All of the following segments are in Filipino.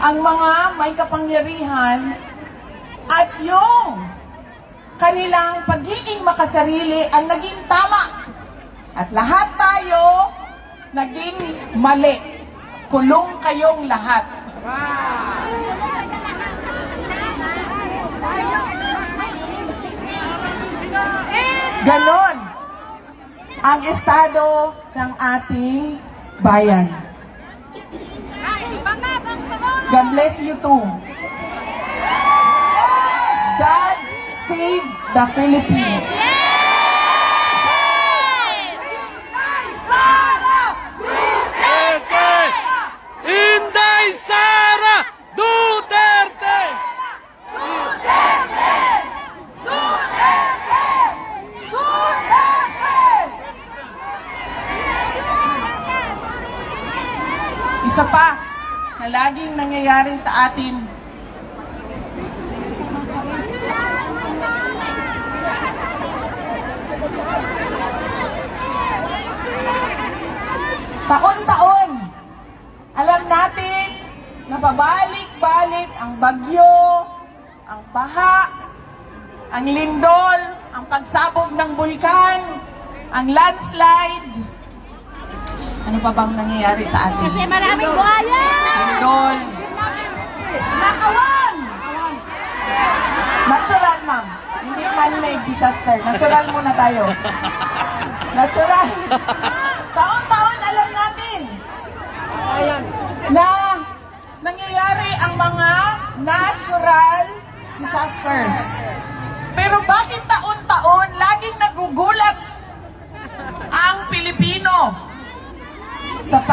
ang mga may kapangyarihan at yung kanilang pagiging makasarili ang naging tama. At lahat tayo naging mali. Kulong kayong lahat. Ganon ang estado ng ating bayan. God bless you too. God save the Philippines. Inday Sara Duterte! Isa pa na laging nangyayari sa atin, taon-taon, alam natin na pabalik-balik ang bagyo, ang baha, ang lindol, ang pagsabog ng bulkan, ang landslide. Ano pa bang nangyayari sa atin? Kasi maraming buhaya! Lindol. Nakawan! Natural, ma'am. Hindi man-made disaster. Natural muna tayo. Natural. Taon-taon alam natin na nangyayari ang mga natural disasters. Pero bakit taon-taon laging nagugulat ang Pilipino sa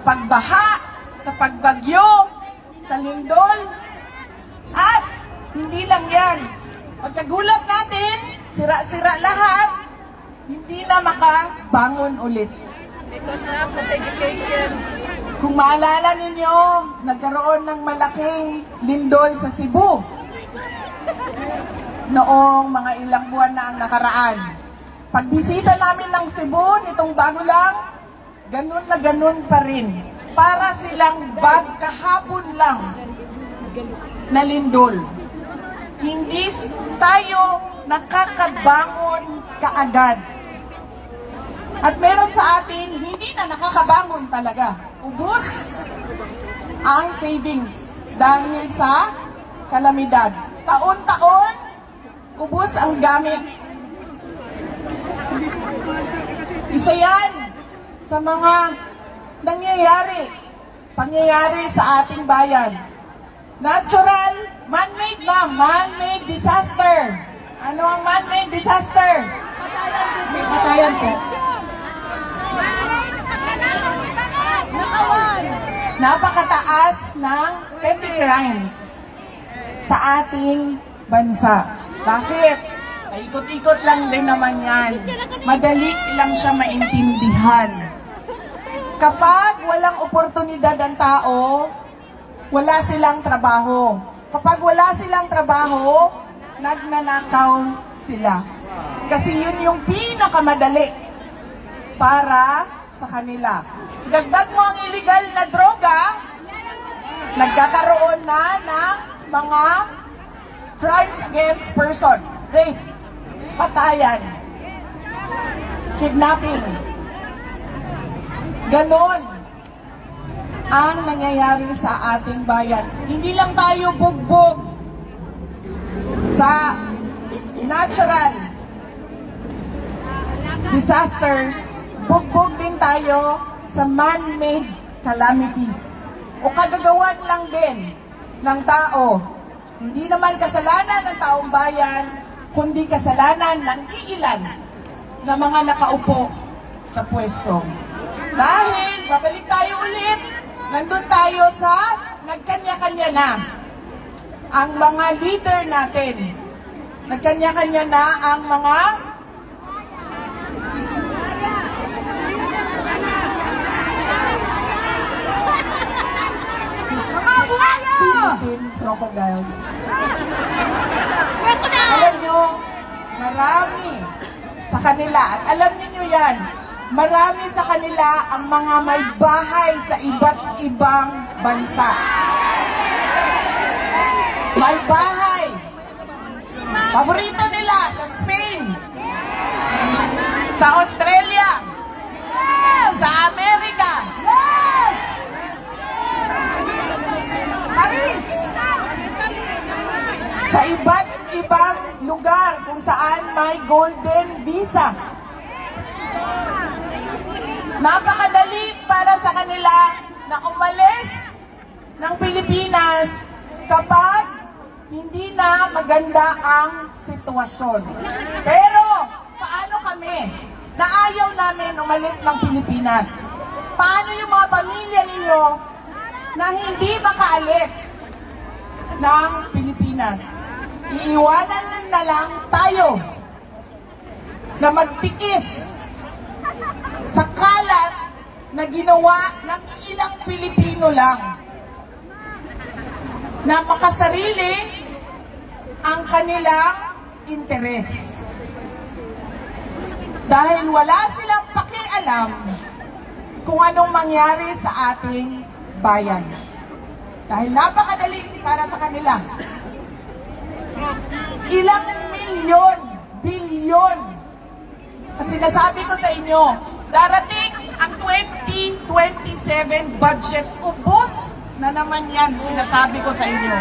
pagbaha, sa pagbagyo, sa lindol? At hindi lang yan. Pagkagulat natin, sira-sira lahat, hindi na makabangon ulit. Because lack of education. Kung maalala ninyo, nagkaroon ng malaking lindol sa Cebu noong mga ilang buwan na ang nakaraan. Pagbisita namin ng Cebu nitong bago lang, ganun na ganun pa rin. Para silang kahapon lang na lindol. Hindi tayo nakakabangon kaagad. At meron sa atin, hindi na nakakabangon talaga. Ubus ang savings dahil sa kalamidad. Taon-taon, ubus ang gamit. Isa yan sa mga pangyayari sa ating bayan. Natural, man-made ma'am, man-made disaster. Ano ang man-made disaster? Patayan po. Napakataas ng petty crimes sa ating bansa. Bakit? Paikot-ikot lang din naman yan. Madali lang siya maintindihan. Kapag walang oportunidad ang tao, wala silang trabaho. Kapag wala silang trabaho, nagnanakaw sila. Kasi yun yung pinakamadali para sa kanila. Idagdag mo ang illegal na droga, nagkakaroon na ng mga crimes against person. Rape, patayan, kidnapping. Ganon ang nangyayari sa ating bayan. Hindi lang tayo bugbog sa natural disasters, bugbog din tayo sa man-made calamities o kagagawan lang din ng tao. Hindi naman kasalanan ng taong bayan, kundi kasalanan ng iilan na mga nakaupo sa pwesto. Dahil, babalik tayo ulit, nandun tayo sa nagkanya-kanya na ang mga leader natin. Nagkanya-kanya na ang mga Philippine crocodiles. Alam nyo, marami sa kanila, at alam niyo yan, marami sa kanila ang mga may bahay sa iba't ibang bansa. may bahay. Paborito nila sa Spain, sa Australia, sa Amerika, Paris, sa iba't ibang lugar kung saan may golden visa. Napakadali para sa kanila na umalis ng Pilipinas kapag hindi na maganda ang sitwasyon. Pero paano kami na ayaw namin umalis ng Pilipinas? Paano yung mga pamilya ninyo na hindi makaalis ng Pilipinas? Iiwanan na lang tayo na magtiis sa kalat na ginawa ng ilang Pilipino lang na makasarili ang kanilang interes. Dahil wala silang pakialam kung anong mangyari sa ating bayan. Dahil napakadali para sa kanila. Ilang milyon, bilyon. At sinasabi ko sa inyo, darating ang 2027 budget, ubos na naman yan, sinasabi ko sa inyo.